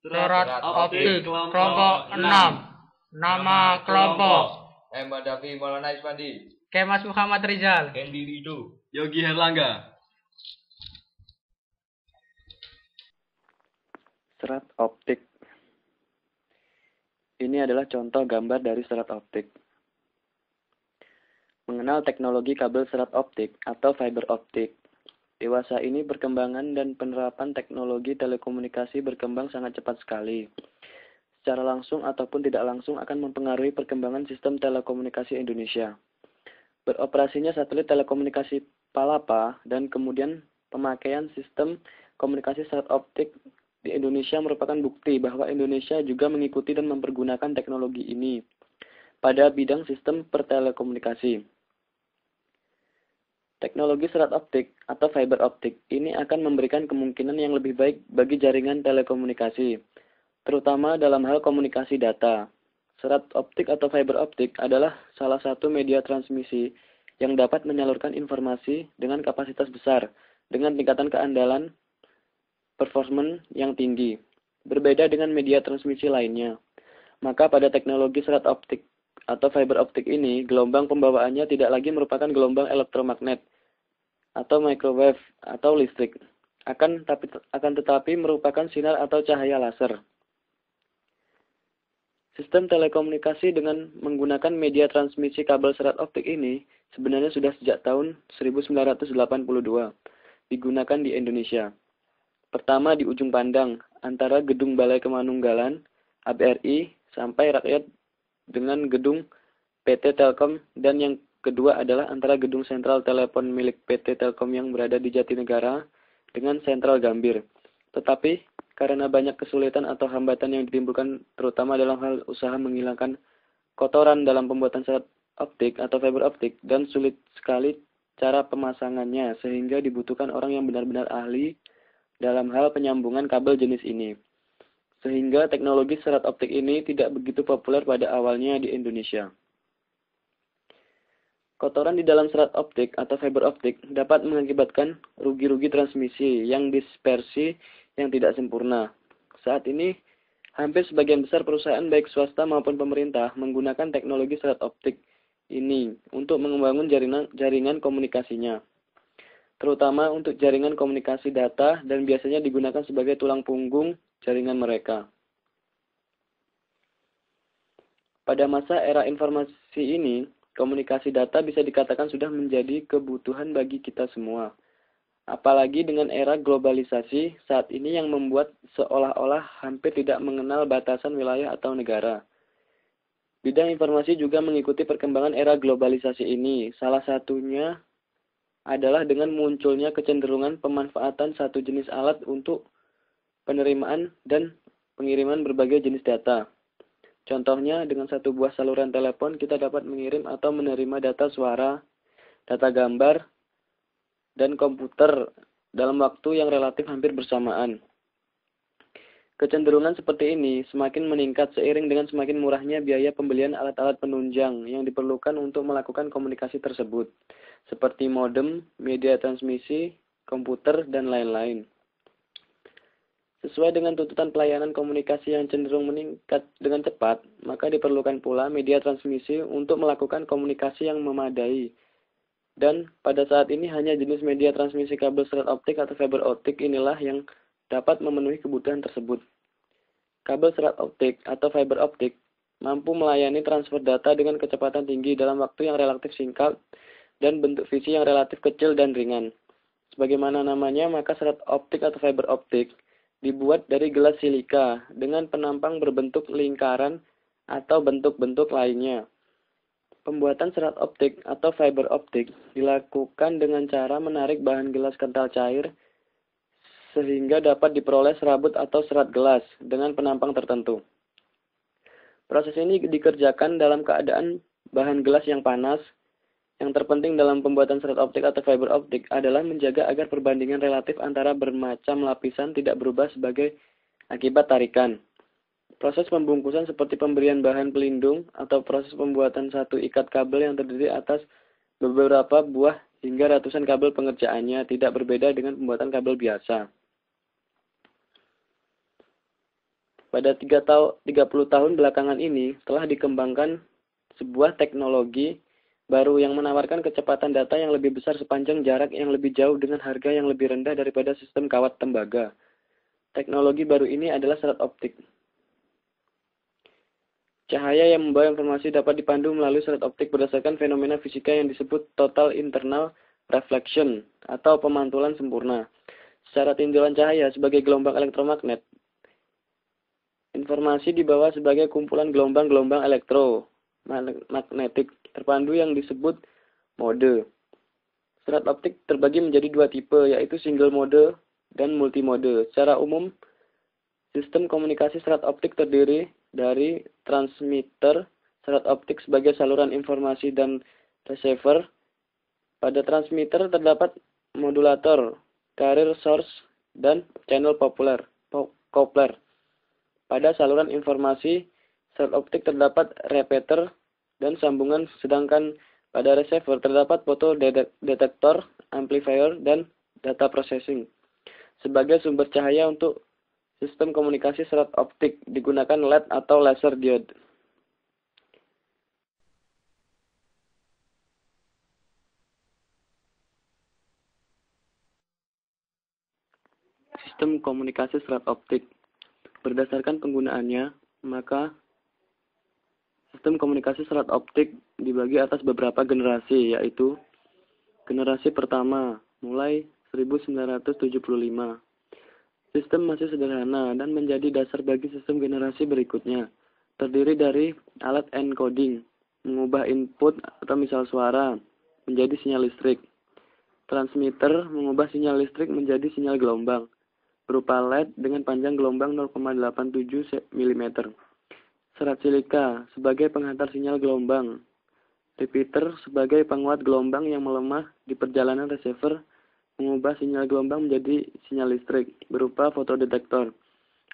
Surat optik kelompok 6. Nama kelompok Ahmad Dafi Maulana Isfandi, Kemas Muhammad Rizal, Hendy Rido, Yogi Herlangga. Serat optik. Ini adalah contoh gambar dari serat optik. Mengenal teknologi kabel serat optik atau fiber optik. Dewasa ini perkembangan dan penerapan teknologi telekomunikasi berkembang sangat cepat sekali. Secara langsung ataupun tidak langsung akan mempengaruhi perkembangan sistem telekomunikasi Indonesia. Beroperasinya satelit telekomunikasi Palapa dan kemudian pemakaian sistem komunikasi serat optik di Indonesia merupakan bukti bahwa Indonesia juga mengikuti dan mempergunakan teknologi ini pada bidang sistem pertelekomunikasi. Teknologi serat optik atau fiber optik ini akan memberikan kemungkinan yang lebih baik bagi jaringan telekomunikasi, terutama dalam hal komunikasi data. Serat optik atau fiber optik adalah salah satu media transmisi yang dapat menyalurkan informasi dengan kapasitas besar, dengan tingkatan keandalan performance yang tinggi, berbeda dengan media transmisi lainnya. Maka pada teknologi serat optik atau fiber optik ini, gelombang pembawaannya tidak lagi merupakan gelombang elektromagnet atau microwave atau listrik, akan tetapi merupakan sinar atau cahaya laser. Sistem telekomunikasi dengan menggunakan media transmisi kabel serat optik ini sebenarnya sudah sejak tahun 1982 digunakan di Indonesia. Pertama di ujung pandang antara Gedung Balai Kemanunggalan ABRI sampai rakyat dengan gedung PT Telkom, dan yang kedua adalah antara gedung sentral telepon milik PT Telkom yang berada di Jatinegara dengan sentral Gambir. Tetapi karena banyak kesulitan atau hambatan yang ditimbulkan terutama dalam hal usaha menghilangkan kotoran dalam pembuatan serat optik atau fiber optik dan sulit sekali cara pemasangannya sehingga dibutuhkan orang yang benar-benar ahli dalam hal penyambungan kabel jenis ini. Sehingga teknologi serat optik ini tidak begitu populer pada awalnya di Indonesia. Kotoran di dalam serat optik atau fiber optik dapat mengakibatkan rugi-rugi transmisi yang dispersi yang tidak sempurna. Saat ini, hampir sebagian besar perusahaan baik swasta maupun pemerintah menggunakan teknologi serat optik ini untuk membangun jaringan komunikasinya, terutama untuk jaringan komunikasi data dan biasanya digunakan sebagai tulang punggung jaringan mereka. Pada masa era informasi ini, komunikasi data bisa dikatakan sudah menjadi kebutuhan bagi kita semua. Apalagi dengan era globalisasi saat ini yang membuat seolah-olah hampir tidak mengenal batasan wilayah atau negara. Bidang informasi juga mengikuti perkembangan era globalisasi ini. Salah satunya adalah dengan munculnya kecenderungan pemanfaatan satu jenis alat untuk penerimaan dan pengiriman berbagai jenis data. Contohnya, dengan satu buah saluran telepon kita dapat mengirim atau menerima data suara, data gambar, dan komputer dalam waktu yang relatif hampir bersamaan. Kecenderungan seperti ini semakin meningkat seiring dengan semakin murahnya biaya pembelian alat-alat penunjang yang diperlukan untuk melakukan komunikasi tersebut, seperti modem, media transmisi, komputer, dan lain-lain. Sesuai dengan tuntutan pelayanan komunikasi yang cenderung meningkat dengan cepat, maka diperlukan pula media transmisi untuk melakukan komunikasi yang memadai. Dan pada saat ini hanya jenis media transmisi kabel serat optik atau fiber optik inilah yang dapat memenuhi kebutuhan tersebut. Kabel serat optik atau fiber optik mampu melayani transfer data dengan kecepatan tinggi dalam waktu yang relatif singkat dan bentuk visi yang relatif kecil dan ringan. Sebagaimana namanya, maka serat optik atau fiber optik dibuat dari gelas silika dengan penampang berbentuk lingkaran atau bentuk-bentuk lainnya. Pembuatan serat optik atau fiber optik dilakukan dengan cara menarik bahan gelas kental cair sehingga dapat diperoleh serabut atau serat gelas dengan penampang tertentu. Proses ini dikerjakan dalam keadaan bahan gelas yang panas. Yang terpenting dalam pembuatan serat optik atau fiber optik adalah menjaga agar perbandingan relatif antara bermacam lapisan tidak berubah sebagai akibat tarikan. Proses pembungkusan seperti pemberian bahan pelindung atau proses pembuatan satu ikat kabel yang terdiri atas beberapa buah hingga ratusan kabel pengerjaannya tidak berbeda dengan pembuatan kabel biasa. pada 30 tahun belakangan ini telah dikembangkan sebuah teknologi baru yang menawarkan kecepatan data yang lebih besar sepanjang jarak yang lebih jauh dengan harga yang lebih rendah daripada sistem kawat tembaga. Teknologi baru ini adalah serat optik. Cahaya yang membawa informasi dapat dipandu melalui serat optik berdasarkan fenomena fisika yang disebut total internal reflection atau pemantulan sempurna. Secara tinjauan cahaya sebagai gelombang elektromagnet, informasi dibawa sebagai kumpulan gelombang-gelombang elektromagnetik terpandu yang disebut mode. Serat optik terbagi menjadi dua tipe, yaitu single mode dan multimode. Secara umum, sistem komunikasi serat optik terdiri dari transmitter serat optik sebagai saluran informasi dan receiver. Pada transmitter terdapat modulator, carrier source, dan channel coupler. Pada saluran informasi serat optik terdapat repeater dan sambungan, sedangkan pada receiver terdapat fotodetektor, amplifier, dan data processing. Sebagai sumber cahaya untuk sistem komunikasi serat optik digunakan LED atau laser diode. Sistem komunikasi serat optik. Berdasarkan penggunaannya, maka sistem komunikasi serat optik dibagi atas beberapa generasi, yaitu generasi pertama, mulai 1975. Sistem masih sederhana dan menjadi dasar bagi sistem generasi berikutnya. Terdiri dari alat encoding, mengubah input atau misal suara menjadi sinyal listrik. Transmitter, mengubah sinyal listrik menjadi sinyal gelombang, berupa LED dengan panjang gelombang 0,87 mm. Serat silika, sebagai penghantar sinyal gelombang. Repeater, sebagai penguat gelombang yang melemah di perjalanan receiver, mengubah sinyal gelombang menjadi sinyal listrik berupa fotodetektor.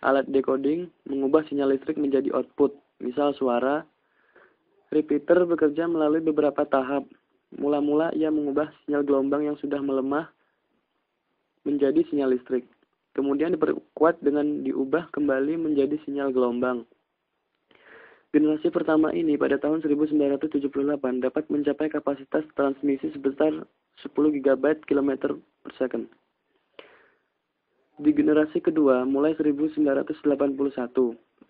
Alat decoding mengubah sinyal listrik menjadi output, misal suara. Repeater bekerja melalui beberapa tahap. Mula-mula ia mengubah sinyal gelombang yang sudah melemah menjadi sinyal listrik. Kemudian diperkuat dengan diubah kembali menjadi sinyal gelombang. Generasi pertama ini pada tahun 1978 dapat mencapai kapasitas transmisi sebesar 10 GB km/s. Di generasi kedua, mulai 1981,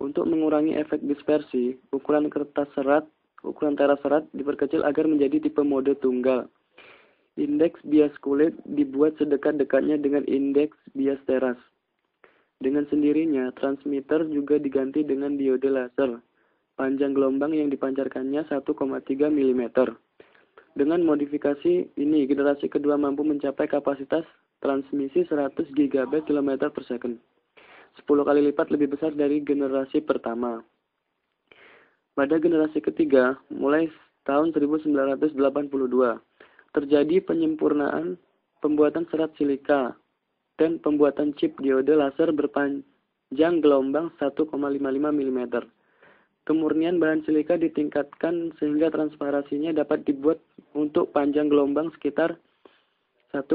untuk mengurangi efek dispersi, ukuran teras serat diperkecil agar menjadi tipe mode tunggal. Indeks bias kulit dibuat sedekat-dekatnya dengan indeks bias teras. Dengan sendirinya, transmitter juga diganti dengan diode laser. Panjang gelombang yang dipancarkannya 1,3 mm. Dengan modifikasi ini, generasi kedua mampu mencapai kapasitas transmisi 100 GB km/s. 10 kali lipat lebih besar dari generasi pertama. Pada generasi ketiga, mulai tahun 1982, terjadi penyempurnaan pembuatan serat silika dan pembuatan chip diode laser berpanjang gelombang 1,55 mm. Kemurnian bahan silika ditingkatkan sehingga transparasinya dapat dibuat untuk panjang gelombang sekitar 1,2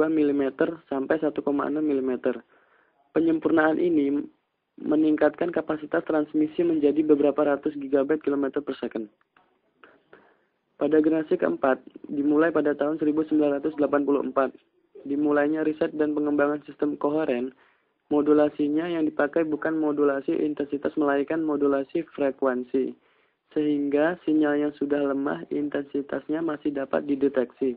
mm sampai 1,6 mm. Penyempurnaan ini meningkatkan kapasitas transmisi menjadi beberapa ratus GB km/s. Pada generasi keempat, dimulai pada tahun 1984, dimulainya riset dan pengembangan sistem koheren. Modulasinya yang dipakai bukan modulasi intensitas melainkan modulasi frekuensi, sehingga sinyal yang sudah lemah intensitasnya masih dapat dideteksi.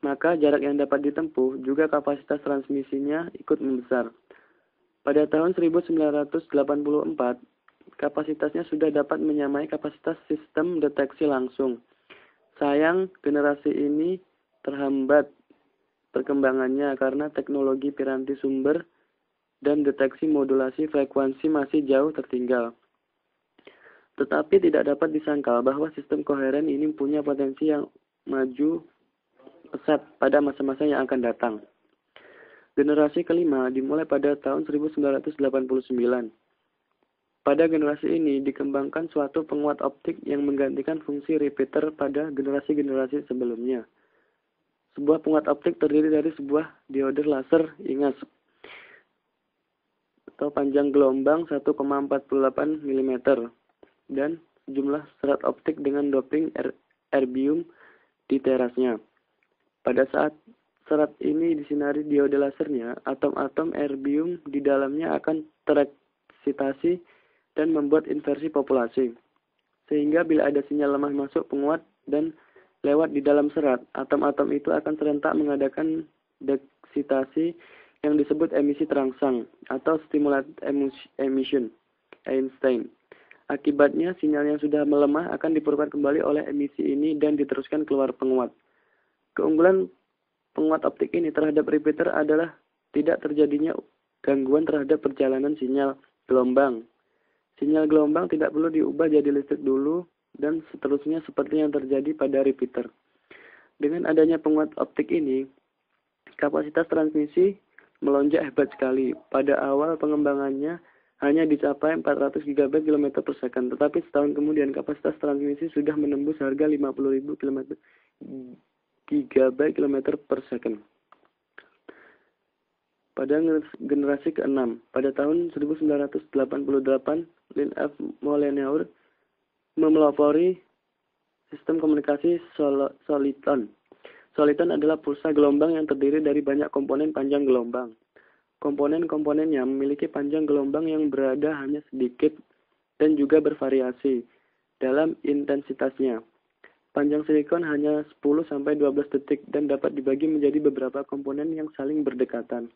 Maka jarak yang dapat ditempuh juga kapasitas transmisinya ikut membesar. Pada tahun 1984, kapasitasnya sudah dapat menyamai kapasitas sistem deteksi langsung. Sayang, generasi ini terhambat perkembangannya karena teknologi piranti sumber dan deteksi modulasi frekuensi masih jauh tertinggal. Tetapi tidak dapat disangkal bahwa sistem koheren ini punya potensi yang maju pesat pada masa-masa yang akan datang. Generasi kelima dimulai pada tahun 1989. Pada generasi ini dikembangkan suatu penguat optik yang menggantikan fungsi repeater pada generasi-generasi sebelumnya. Sebuah penguat optik terdiri dari sebuah diode laser, ingat. atau panjang gelombang 1,48 mm dan jumlah serat optik dengan doping erbium di terasnya. Pada saat serat ini disinari diode lasernya, atom-atom erbium di dalamnya akan tereksitasi dan membuat inversi populasi. Sehingga bila ada sinyal lemah masuk penguat dan lewat di dalam serat, atom-atom itu akan serentak mengadakan deksitasi yang disebut emisi terangsang atau stimulated emission Einstein. Akibatnya, sinyal yang sudah melemah akan dipurukkan kembali oleh emisi ini dan diteruskan keluar penguat. Keunggulan penguat optik ini terhadap repeater adalah tidak terjadinya gangguan terhadap perjalanan sinyal gelombang. Sinyal gelombang tidak perlu diubah jadi listrik dulu dan seterusnya seperti yang terjadi pada repeater. Dengan adanya penguat optik ini, kapasitas transmisi melonjak hebat sekali. Pada awal pengembangannya hanya dicapai 400 GB km per second, tetapi setahun kemudian kapasitas transmisi sudah menembus harga 50.000 GB km per second. Pada generasi ke-6, pada tahun 1988, Lin F. Molyneux memelopori sistem komunikasi soliton. Soliton adalah pulsa gelombang yang terdiri dari banyak komponen panjang gelombang. Komponen-komponennya memiliki panjang gelombang yang berada hanya sedikit dan juga bervariasi dalam intensitasnya. Panjang silikon hanya 10-12 detik dan dapat dibagi menjadi beberapa komponen yang saling berdekatan.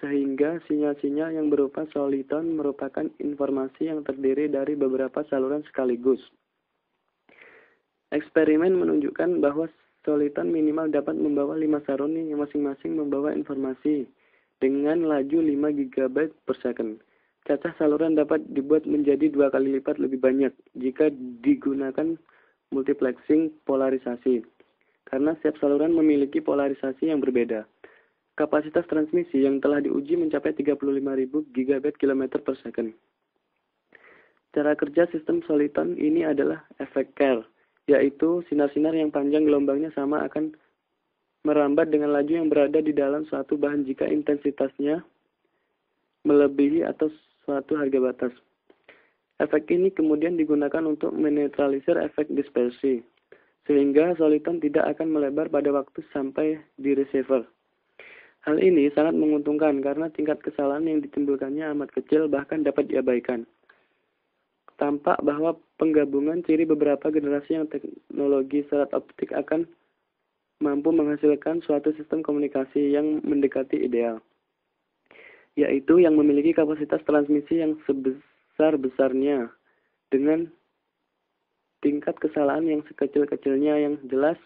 Sehingga sinyal-sinyal yang berupa soliton merupakan informasi yang terdiri dari beberapa saluran sekaligus. Eksperimen menunjukkan bahwa soliton minimal dapat membawa 5 saroni yang masing-masing membawa informasi dengan laju 5 GB per second. Cacah saluran dapat dibuat menjadi 2 kali lipat lebih banyak jika digunakan multiplexing polarisasi, karena setiap saluran memiliki polarisasi yang berbeda. Kapasitas transmisi yang telah diuji mencapai 35.000 GB km per second. Cara kerja sistem soliton ini adalah efek Kerr, yaitu sinar-sinar yang panjang gelombangnya sama akan merambat dengan laju yang berada di dalam suatu bahan jika intensitasnya melebihi atau suatu harga batas. Efek ini kemudian digunakan untuk menetralisir efek dispersi, sehingga soliton tidak akan melebar pada waktu sampai di receiver. Hal ini sangat menguntungkan karena tingkat kesalahan yang ditimbulkannya amat kecil, bahkan dapat diabaikan. Tampak bahwa penggabungan ciri beberapa generasi yang teknologi serat optik akan mampu menghasilkan suatu sistem komunikasi yang mendekati ideal, yaitu yang memiliki kapasitas transmisi yang sebesar-besarnya dengan tingkat kesalahan yang sekecil-kecilnya. Yang jelas,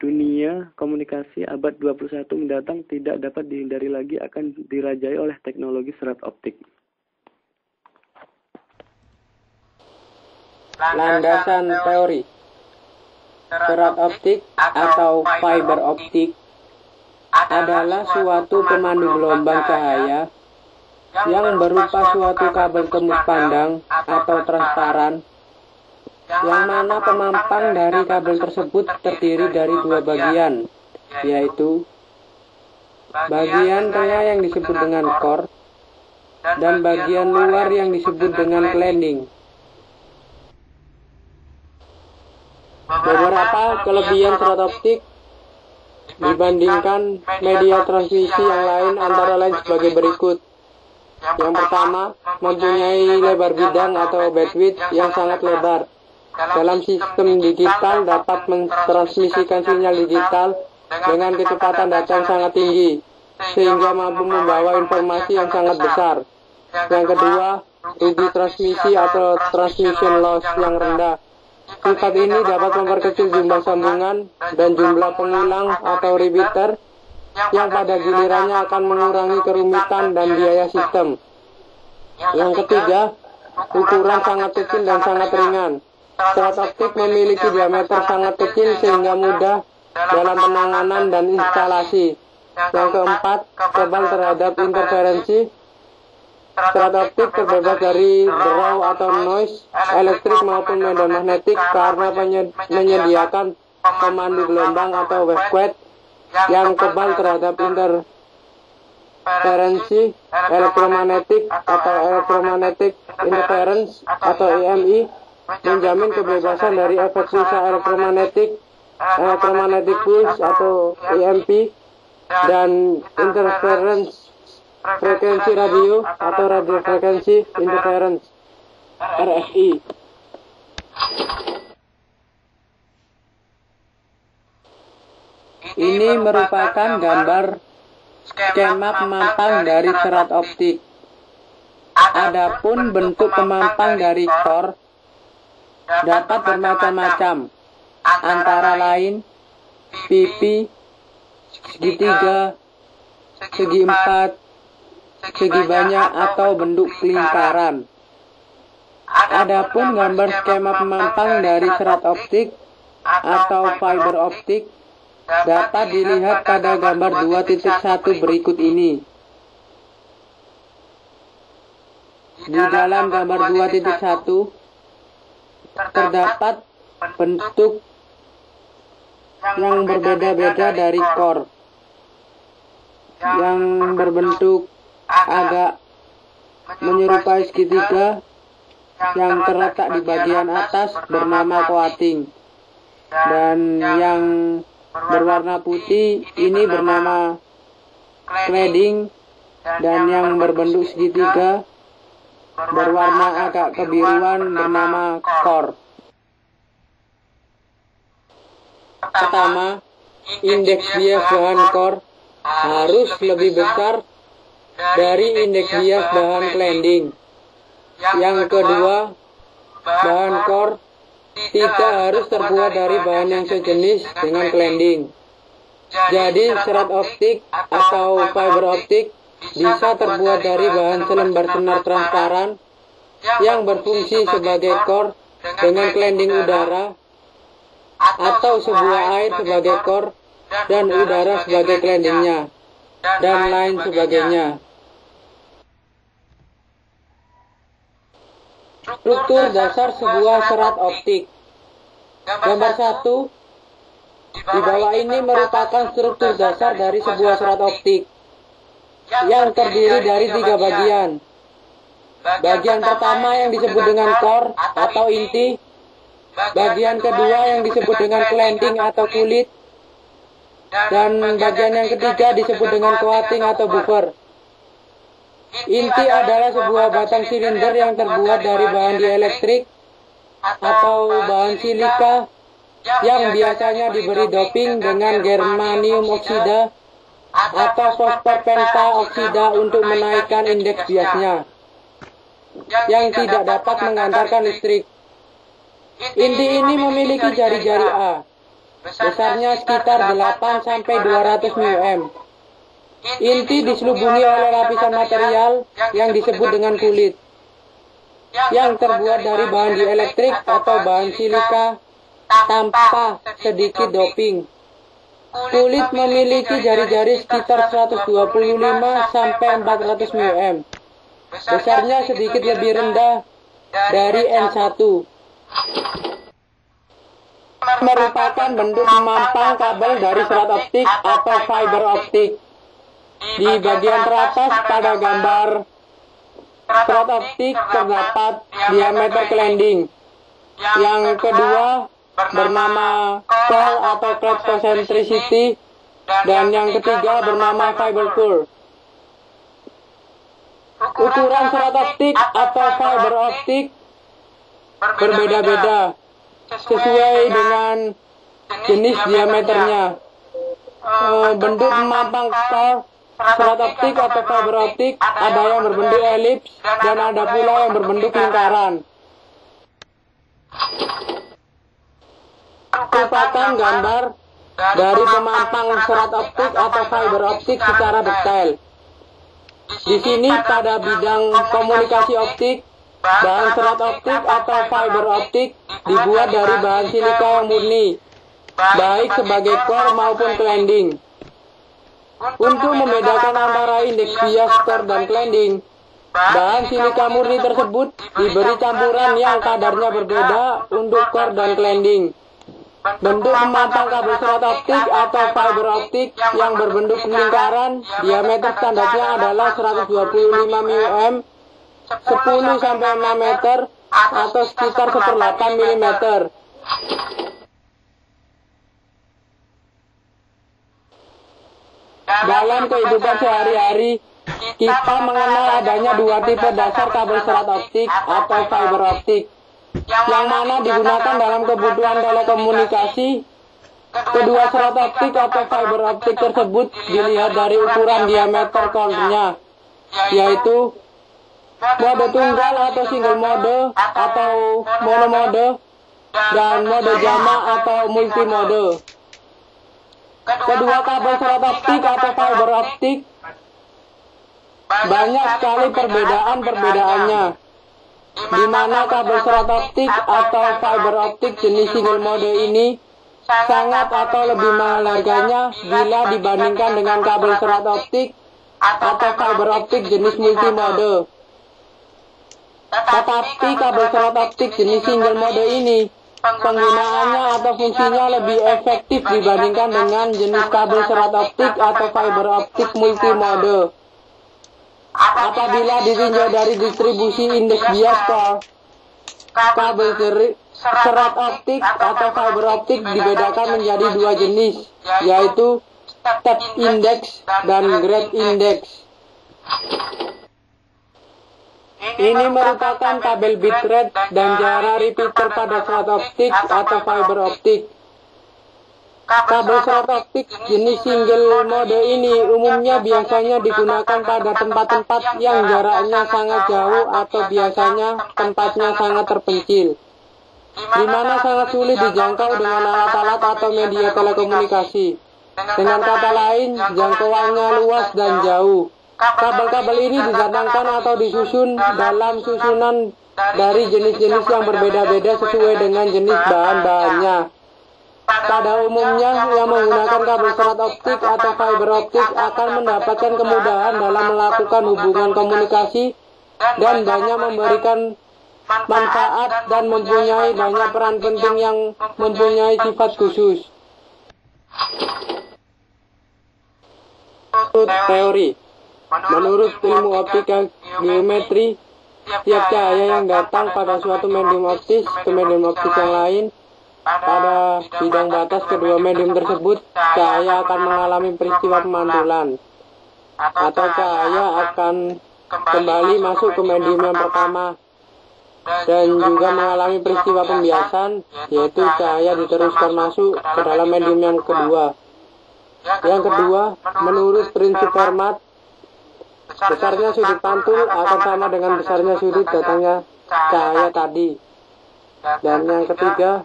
dunia komunikasi abad 21 mendatang tidak dapat dihindari lagi akan dirajai oleh teknologi serat optik. Landasan teori. Serat optik atau fiber optik adalah suatu pemandu gelombang cahaya yang berupa suatu kabel tembus pandang atau transparan, yang mana pemampang dari kabel tersebut terdiri dari 2 bagian, yaitu bagian tengah yang disebut dengan core dan bagian luar yang disebut dengan cladding. Beberapa kelebihan serat optik dibandingkan media transmisi yang lain antara lain sebagai berikut. Yang pertama, mempunyai lebar bidang atau bandwidth yang sangat lebar. Dalam sistem digital dapat mentransmisikan sinyal digital dengan kecepatan data yang sangat tinggi, sehingga mampu membawa informasi yang sangat besar. Yang kedua, rugi transmisi atau transmission loss yang rendah. Sifat ini dapat memperkecil jumlah sambungan dan jumlah pengulang atau repeater yang pada gilirannya akan mengurangi kerumitan dan biaya sistem. Yang ketiga, ukuran sangat kecil dan sangat ringan. Serat optik memiliki diameter sangat kecil sehingga mudah dalam penanganan dan instalasi. Yang keempat, kebal terhadap interferensi. Serat optik terbebas dari draw atau noise, elektrik maupun medan magnetik karena menyediakan pemandu gelombang atau waveguide yang kebal terhadap interferensi elektromagnetik atau electromagnetic interference atau EMI, menjamin kebebasan dari efek pulsa elektromagnetik, electromagnetic pulse atau EMP, dan interference frekuensi radio atau radio frekuensi interference RFI. Ini merupakan gambar skema pemampang dari serat optik. Adapun bentuk pemampang dari core dapat bermacam-macam, antara lain pipi, segitiga, segi empat, segi banyak atau bentuk lingkaran. Adapun gambar skema pemampang dari serat optik atau fiber optik dapat dilihat pada gambar 2.1 berikut ini. Di dalam gambar 2.1 terdapat bentuk yang berbeda-beda dari core, yang berbentuk agak menyerupai segitiga yang terletak di bagian atas bernama coating, dan yang berwarna putih ini bernama cladding, dan yang berbentuk segitiga berwarna agak kebiruan bernama core. Pertama, indeks bias bahan core harus lebih besar dari indeks bias bahan cladding. Yang kedua, bahan core tidak harus terbuat dari bahan yang sejenis dengan cladding. Jadi serat optik atau fiber optik bisa terbuat dari bahan selembar senar transparan yang berfungsi sebagai core dengan cladding udara, atau sebuah air sebagai core dan udara sebagai claddingnya, dan lain sebagainya. Struktur dasar sebuah serat optik. Gambar 1 di bawah ini merupakan struktur dasar dari sebuah serat optik yang terdiri dari 3 bagian. Bagian pertama yang disebut dengan core atau inti, bagian kedua yang disebut dengan cladding atau kulit, dan bagian yang ketiga disebut dengan coating atau buffer. Inti adalah sebuah batang silinder yang terbuat dari bahan dielektrik atau bahan silika yang biasanya diberi doping dengan germanium oksida atau fosfor penta oksida untuk menaikkan indeks biasnya yang tidak dapat mengantarkan listrik. Inti ini memiliki jari-jari A, besarnya sekitar 8-200 μm. Inti diselubungi oleh lapisan material yang disebut dengan kulit, yang terbuat dari bahan dielektrik atau bahan silika tanpa sedikit doping. Kulit memiliki jari-jari sekitar 125-400 μm. Besarnya sedikit lebih rendah dari N1. Merupakan bentuk pemampang kabel dari serat optik atau fiber optik. Di bagian teratas pada gambar serat optik terdapat diameter cladding. Yang kedua bernama core atau cloud concentricity, dan yang ketiga bernama fiber core. Ukuran serat optik atau fiber optik berbeda-beda sesuai dengan jenis diameternya. Bentuk pemampang core serat optik atau fiber optik ada yang berbentuk elips dan ada pula yang berbentuk lingkaran. Merupakan gambar dari pemampang serat optik atau fiber optik secara detail. Di sini pada bidang komunikasi optik, bahan serat optik atau fiber optik dibuat dari bahan silika yang murni, baik sebagai core maupun cladding. Untuk membedakan antara indeks bias core dan cladding, bahan silika murni tersebut diberi campuran yang kadarnya berbeda untuk core dan cladding. Bentuk pematang kabel serat optik atau fiber optik yang berbentuk lingkaran, diameter standarnya adalah 125 mm, 10 sampai 6 meter atau sekitar 1/8 mm. Dalam kehidupan sehari-hari, kita mengenal adanya dua tipe dasar kabel serat optik atau fiber optik, yang mana digunakan dalam kebutuhan telekomunikasi. Kedua serat optik atau fiber optik tersebut dilihat dari ukuran diameter core-nya, yaitu mode tunggal atau single mode atau monomode, dan mode jamak atau multimode. Kedua kabel serat optik atau fiber optik banyak sekali perbedaan-perbedaannya, di mana kabel serat optik atau fiber optik jenis single mode ini sangat atau lebih mahal harganya bila dibandingkan dengan kabel serat optik atau fiber optik jenis multimode. Tetapi kabel serat optik jenis single mode ini penggunaannya atau fungsinya lebih efektif dibandingkan dengan jenis kabel serat optik atau fiber optik multimode. Apabila ditinjau dari distribusi indeks bias core, kabel serat optik atau fiber optik dibedakan menjadi dua jenis, yaitu step index dan grade index. Ini merupakan kabel bitrate dan jarak repeater pada serat optik atau fiber optik. Kabel serat optik jenis single mode ini umumnya biasanya digunakan pada tempat-tempat yang jaraknya sangat jauh atau biasanya tempatnya sangat terpencil, di mana sangat sulit dijangkau dengan alat-alat atau media telekomunikasi. Dengan kata lain, jangkauannya luas dan jauh. Kabel-kabel ini didatangkan atau disusun dalam susunan dari jenis-jenis yang berbeda-beda sesuai dengan jenis bahan-bahannya. Pada umumnya, yang menggunakan kabel serat optik atau fiber optik akan mendapatkan kemudahan dalam melakukan hubungan komunikasi dan banyak memberikan manfaat dan mempunyai banyak peran penting yang mempunyai sifat khusus. Teori. Menurut ilmu optika geometri, tiap cahaya yang datang pada suatu medium optis ke medium optis yang lain, pada bidang batas kedua medium tersebut, cahaya akan mengalami peristiwa pemantulan, atau cahaya akan kembali masuk ke medium yang pertama, dan juga mengalami peristiwa pembiasan, yaitu cahaya diteruskan masuk ke dalam medium yang kedua. Yang kedua, menurut prinsip Fermat, besarnya sudut pantul akan sama dengan besarnya sudut datangnya cahaya tadi. Dan yang ketiga,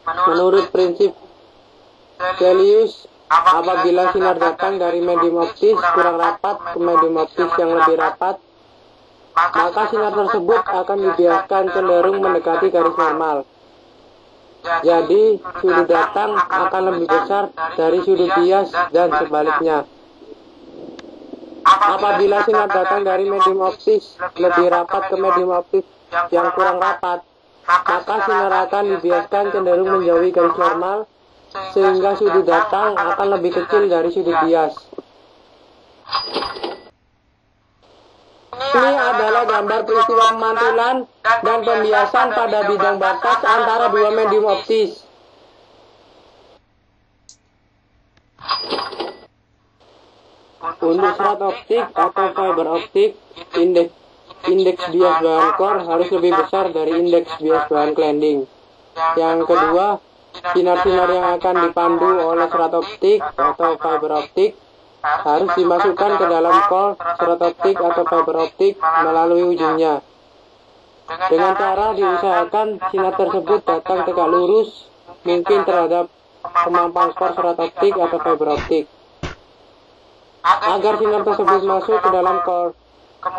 menurut prinsip Celsius, apabila sinar datang dari medium optis kurang rapat ke medium optis yang lebih rapat, maka sinar tersebut akan dibiaskan cenderung mendekati garis normal. Jadi, sudut datang akan lebih besar dari sudut bias dan sebaliknya. Apabila sinar datang dari medium optis lebih rapat ke medium optis yang kurang rapat, maka sinar akan dibiaskan cenderung menjauhi garis normal, sehingga sudut datang akan lebih kecil dari sudut bias. Ini adalah gambar peristiwa pemantulan dan pembiasan pada bidang batas antara dua medium optis. Untuk serat optik atau fiber optik, indeks bias bahan core harus lebih besar dari indeks bias bahan cladding. Yang kedua, sinar-sinar yang akan dipandu oleh serat optik atau fiber optik harus dimasukkan ke dalam core serat optik atau fiber optik melalui ujungnya, dengan cara diusahakan sinar tersebut datang tegak lurus mungkin terhadap pemampang core serat optik atau fiber optik. Agar sinar tersebut masuk ke dalam core,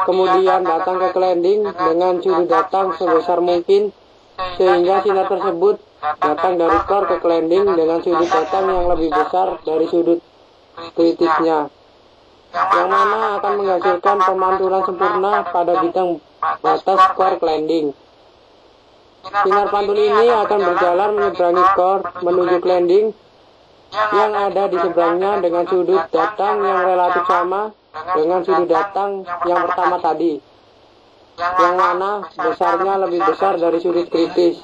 kemudian datang ke cladding dengan sudut datang sebesar mungkin, sehingga sinar tersebut datang dari core ke cladding dengan sudut datang yang lebih besar dari sudut kritisnya, yang mana akan menghasilkan pemantulan sempurna pada bidang batas core cladding. Sinar pantul ini akan berjalan menyeberangi core menuju landing yang ada di seberangnya dengan sudut datang yang relatif sama dengan sudut datang yang pertama tadi, yang mana besarnya lebih besar dari sudut kritis.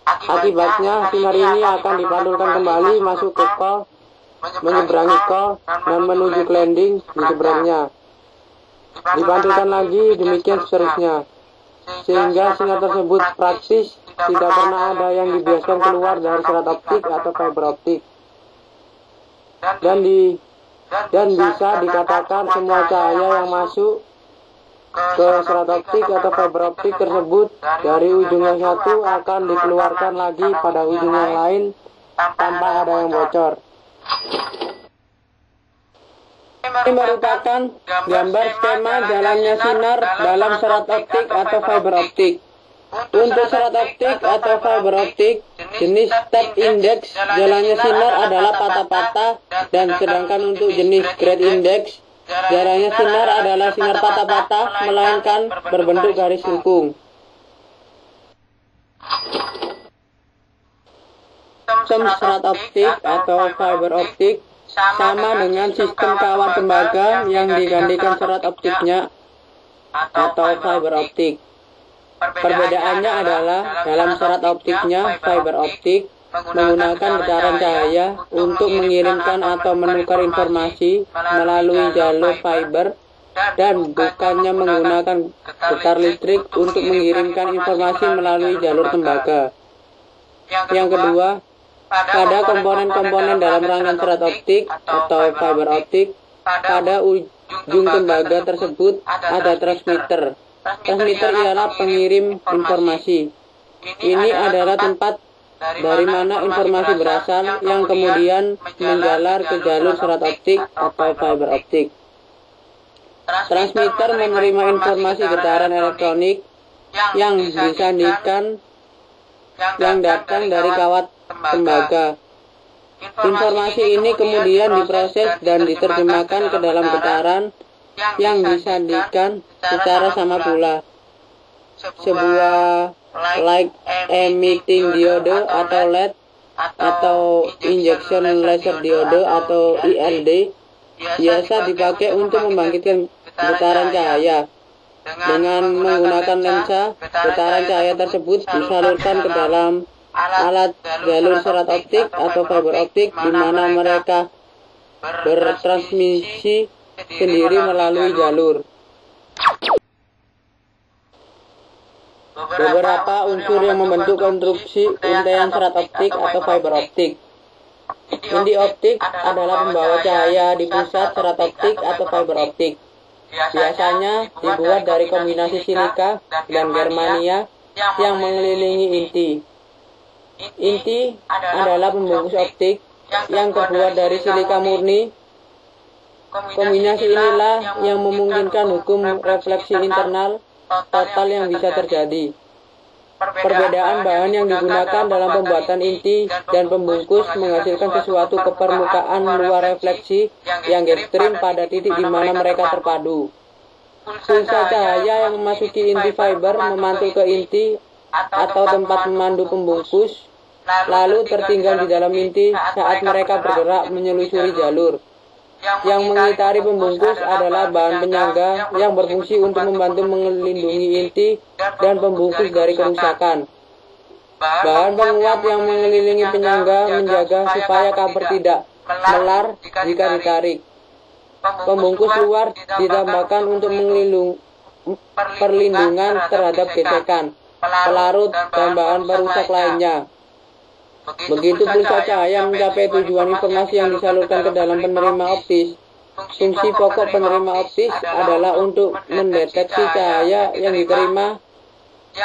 Akibatnya, sinar ini akan dipantulkan kembali masuk ke core, menyeberangi core, dan menuju landing di seberangnya. Dipantulkan lagi, demikian seterusnya. Sehingga sinar tersebut praktis tidak pernah ada yang dibiaskan keluar dari serat optik atau fiber optik. Dan bisa dikatakan semua cahaya yang masuk ke serat optik atau fiber optik tersebut dari ujung yang satu akan dikeluarkan lagi pada ujung yang lain tanpa ada yang bocor. Ini merupakan gambar skema jalannya sinar dalam serat optik atau fiber optik. Untuk serat optik atau fiber optik, jenis step index jalannya sinar adalah patah-patah, dan sedangkan untuk jenis grade index jalannya sinar adalah sinar patah-patah melainkan berbentuk garis lengkung. Sistem serat optik atau fiber optik sama dengan sistem kawat tembaga yang digantikan serat optiknya atau fiber optik. Perbedaannya adalah dalam serat optiknya fiber optik menggunakan getaran cahaya untuk mengirimkan atau menukar informasi melalui jalur fiber, dan bukannya menggunakan getar listrik untuk mengirimkan informasi melalui jalur tembaga. Yang kedua, pada komponen-komponen dalam rangkaian serat optik atau fiber optik, pada ujung tembaga tersebut ada transmitter. Transmitter ialah pengirim informasi. Ini adalah tempat dari mana informasi berasal yang kemudian menjalar ke jalur serat optik atau fiber optik. Transmitter menerima informasi getaran elektronik yang disandikan yang datang dari kawat tembaga. Informasi ini kemudian diproses dan diterjemahkan ke dalam getaran yang disandikan secara sama pula. Sebuah light emitting diode atau LED atau injection laser diode atau ILD biasa dipakai untuk membangkitkan getaran cahaya. Dengan menggunakan lensa, getaran cahaya tersebut disalurkan ke dalam alat jalur serat optik atau fiber optik, di mana mereka bertransmisi sendiri melalui jalur. Beberapa unsur yang membentuk konstruksi untaian serat optik atau fiber optik. Inti optik adalah pembawa cahaya di pusat serat optik atau fiber optik. Biasanya dibuat dari kombinasi silika dan germania yang mengelilingi inti. Inti adalah pembungkus optik yang terbuat dari silika murni. Kombinasi inilah yang memungkinkan hukum refleksi internal total yang bisa terjadi. Perbedaan bahan yang digunakan dalam pembuatan inti dan pembungkus menghasilkan sesuatu kepermukaan luar refleksi yang ekstrim pada titik di mana mereka terpadu. Pulsa cahaya yang memasuki inti fiber memantul ke inti atau tempat memandu pembungkus, lalu tertinggal di dalam inti saat mereka bergerak menyelusuri jalur. Yang mengitari pembungkus adalah bahan penyangga yang berfungsi untuk membantu melindungi inti dan pembungkus dari kerusakan. Bahan penguat yang mengelilingi penyangga menjaga supaya cover tidak melar jika ditarik. Pembungkus luar ditambahkan untuk perlindungan terhadap gesekan, pelarut, dan bahan perusak lainnya. Begitu pulsa cahaya mencapai tujuan informasi yang disalurkan ke dalam penerima optis. Fungsi pokok penerima optis adalah untuk mendeteksi cahaya yang diterima,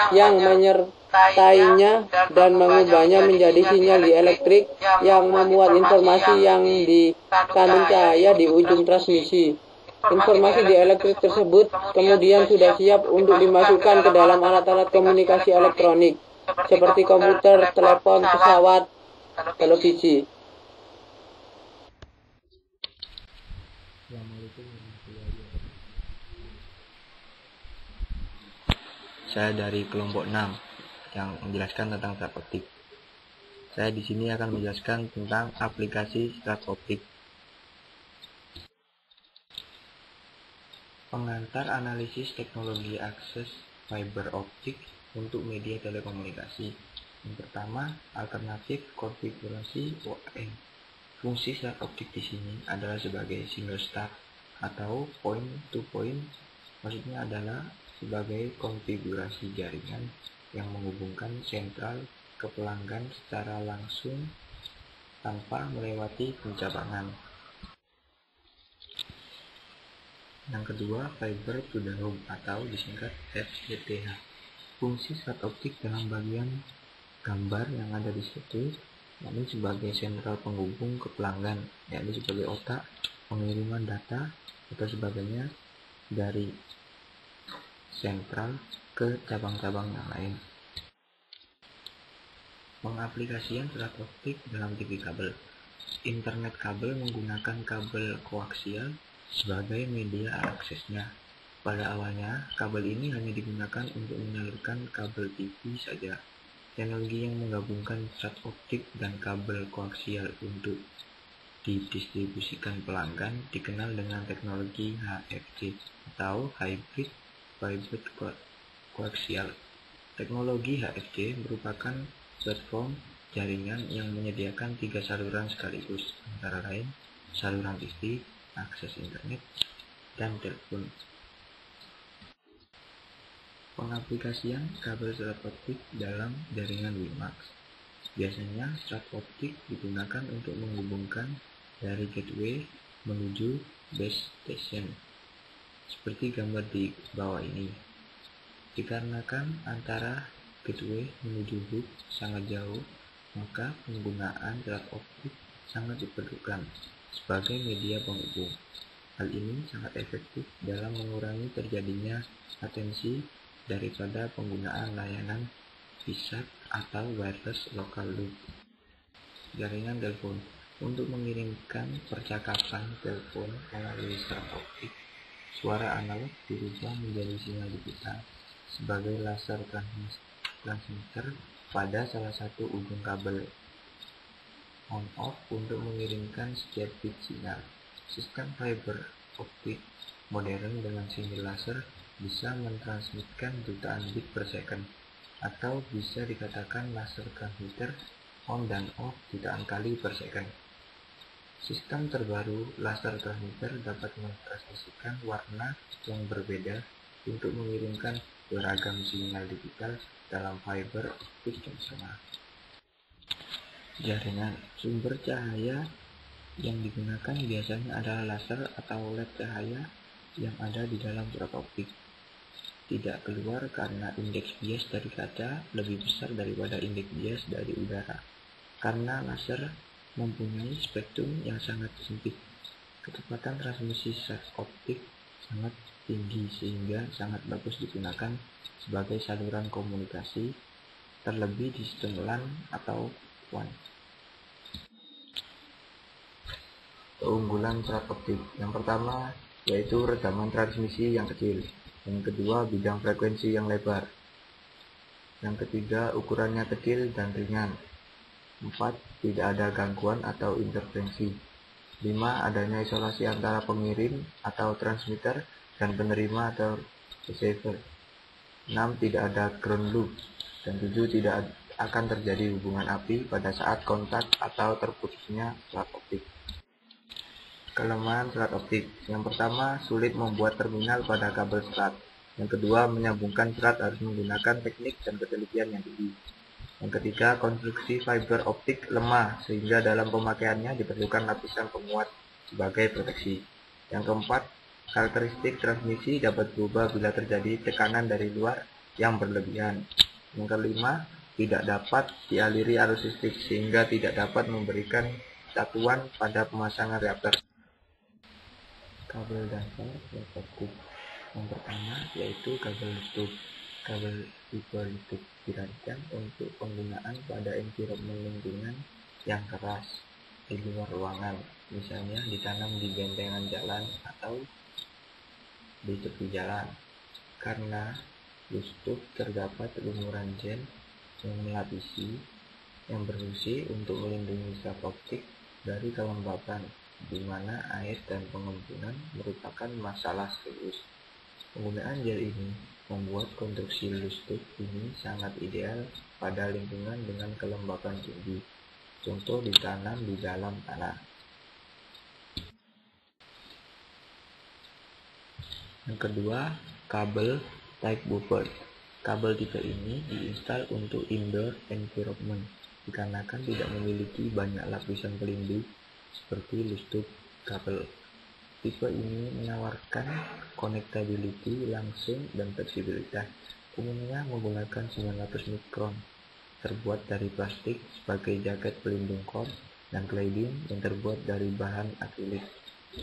yang menyertainya, dan mengubahnya menjadi sinyal dielektrik yang memuat informasi yang dikandung cahaya di ujung transmisi. Informasi dielektrik tersebut kemudian sudah siap untuk dimasukkan ke dalam alat-alat komunikasi elektronik, seperti komputer, telepon, pesawat, televisi. Saya dari kelompok 6. yang menjelaskan tentang serat optik. Saya di sini akan menjelaskan tentang aplikasi serat optik. Pengantar analisis teknologi akses fiber optik untuk media telekomunikasi. Yang pertama, alternatif konfigurasi OM. Fungsi serat optik di sini adalah sebagai single start atau point to point, maksudnya adalah sebagai konfigurasi jaringan yang menghubungkan sentral ke pelanggan secara langsung tanpa melewati pencabangan. Yang kedua, fiber to the home atau disingkat FTTH. Fungsi serat optik dalam bagian gambar yang ada di situ, yakni sebagai sentral penghubung ke pelanggan, yakni sebagai otak pengiriman data atau sebagainya dari sentral ke cabang-cabang yang lain. Pengaplikasian serat optik dalam TV kabel. Internet kabel menggunakan kabel koaksial sebagai media aksesnya. Pada awalnya, kabel ini hanya digunakan untuk menyalurkan kabel TV saja. Teknologi yang menggabungkan serat optik dan kabel koaksial untuk didistribusikan pelanggan dikenal dengan teknologi HFC atau Hybrid Fiber Coaxial. Teknologi HFC merupakan platform jaringan yang menyediakan 3 saluran sekaligus, antara lain saluran TV, akses internet, dan telepon. Pengaplikasian kabel serat optik dalam jaringan WiMAX. Biasanya serat optik digunakan untuk menghubungkan dari gateway menuju base station, seperti gambar di bawah ini. Dikarenakan antara gateway menuju hub sangat jauh, maka penggunaan serat optik sangat diperlukan sebagai media penghubung. Hal ini sangat efektif dalam mengurangi terjadinya latensi daripada penggunaan layanan VSAT atau wireless local loop. Jaringan telepon. Untuk mengirimkan percakapan telepon melalui serat optik, suara analog dirubah menjadi sinyal digital sebagai laser transmitter pada salah satu ujung kabel on-off untuk mengirimkan setiap bit sinyal. Sistem fiber optik modern dengan sinyal laser bisa mentransmitkan jutaan bit per second, atau bisa dikatakan laser transmitter on dan off jutaan kali per second. Sistem terbaru laser transmitter dapat mentransmisikan warna yang berbeda untuk mengirimkan beragam sinyal digital dalam fiber optik yang sama. Jaringan. Sumber cahaya yang digunakan biasanya adalah laser atau LED cahaya yang ada di dalam serat optik. Tidak keluar karena indeks bias dari kaca lebih besar daripada indeks bias dari udara. Karena laser mempunyai spektrum yang sangat sempit, kecepatan transmisi serat optik sangat tinggi sehingga sangat bagus digunakan sebagai saluran komunikasi, terlebih di sistem LAN atau WAN. Keunggulan serat optik. Yang pertama yaitu rekaman transmisi yang kecil. Yang kedua, bidang frekuensi yang lebar. Yang ketiga, ukurannya kecil dan ringan. 4. Tidak ada gangguan atau interferensi. 5. Adanya isolasi antara pengirim atau transmitter dan penerima atau receiver. 6. Tidak ada ground loop. Dan 7. Tidak akan terjadi hubungan api pada saat kontak atau terputusnya serat optik. Kelemahan serat optik. Yang pertama, sulit membuat terminal pada kabel serat. Yang kedua, menyambungkan serat harus menggunakan teknik dan ketelitian yang tinggi. Yang ketiga, konstruksi fiber optik lemah sehingga dalam pemakaiannya diperlukan lapisan penguat sebagai proteksi. Yang keempat, karakteristik transmisi dapat berubah bila terjadi tekanan dari luar yang berlebihan. Yang kelima, tidak dapat dialiri arus listrik sehingga tidak dapat memberikan satuan pada pemasangan reaktor. Kabel dasar serat optik. Yang pertama yaitu kabel stub. Kabel fiber optik dirancang untuk penggunaan pada environment lingkungan yang keras di luar ruangan, misalnya ditanam di bentengan jalan atau di tepi jalan. Karena di stub terdapat lumuran gel yang melapisi, yang berfungsi untuk melindungi strap optik dari kelembapan, di mana air dan pengembunan merupakan masalah serius. Penggunaan gel ini membuat konstruksi lustuk ini sangat ideal pada lingkungan dengan kelembapan tinggi, contoh ditanam di dalam tanah. Yang kedua, kabel type buffer. Kabel tipe ini diinstal untuk indoor environment dikarenakan tidak memiliki banyak lapisan pelindung seperti lustuk kabel. Tipe ini menawarkan connectability langsung dan fleksibilitas. Umumnya menggunakan 900 mikron, terbuat dari plastik sebagai jaket pelindung core dan cladding yang terbuat dari bahan akrilik.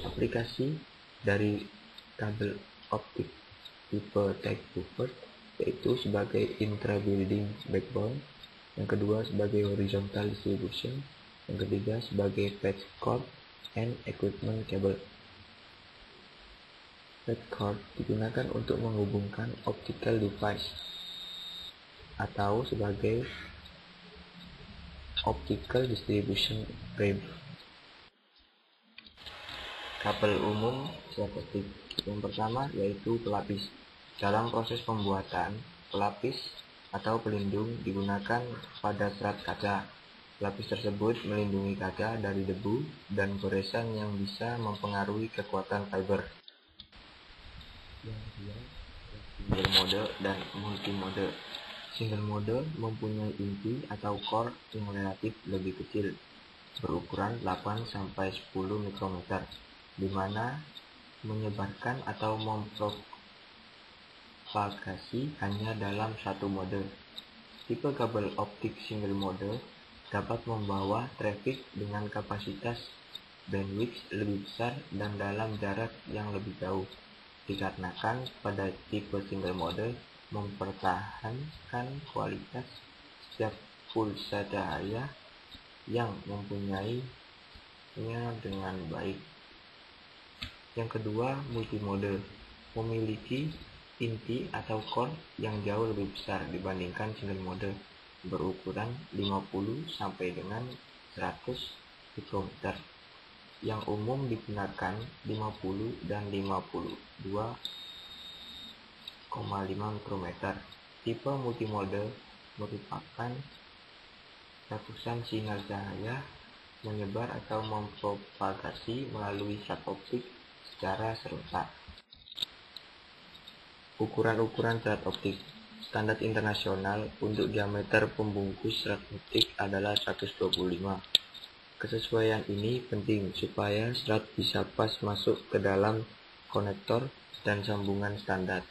Aplikasi dari kabel optik tipe type buffer yaitu sebagai intra-building backbone, yang kedua sebagai horizontal distribution, yang ketiga sebagai patch cord and equipment cable. Patch cord digunakan untuk menghubungkan optical device atau sebagai optical distribution frame. Kabel umum strap optik. Yang pertama yaitu pelapis. Dalam proses pembuatan, pelapis atau pelindung digunakan pada serat kaca. Pelapis tersebut melindungi kaca dari debu dan goresan yang bisa mempengaruhi kekuatan fiber. Yang kedua, single mode dan multi mode. Single mode mempunyai inti atau core yang relatif lebih kecil, berukuran 8-10 mikrometer, di mana menyebarkan atau propagasi hanya dalam satu mode. Tipe kabel optik single mode dapat membawa traffic dengan kapasitas bandwidth lebih besar dan dalam jarak yang lebih jauh, dikarenakan pada tipe single mode mempertahankan kualitas setiap pulsa cahaya yang mempunyainya dengan baik. Yang kedua, multimode memiliki inti atau core yang jauh lebih besar dibandingkan single mode, berukuran 50 sampai dengan 100 mikrometer. Yang umum digunakan 50 dan 52,5 mikrometer. Tipe multimode merupakan ratusan sinyal cahaya menyebar atau mempropagasi melalui strap optik secara serentak. Ukuran-ukuran serat optik. Standar internasional untuk diameter pembungkus serat optik adalah 125. Kesesuaian ini penting supaya serat bisa pas masuk ke dalam konektor dan sambungan standar,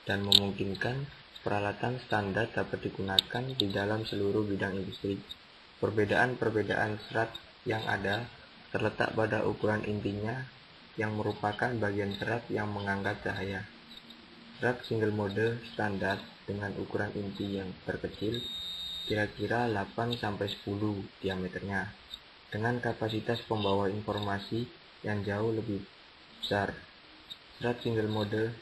dan memungkinkan peralatan standar dapat digunakan di dalam seluruh bidang industri. Perbedaan-perbedaan serat yang ada terletak pada ukuran intinya yang merupakan bagian serat yang mengangkat cahaya. Serat single mode standar dengan ukuran inti yang terkecil, kira-kira 8-10 diameternya, dengan kapasitas pembawa informasi yang jauh lebih besar. Serat single mode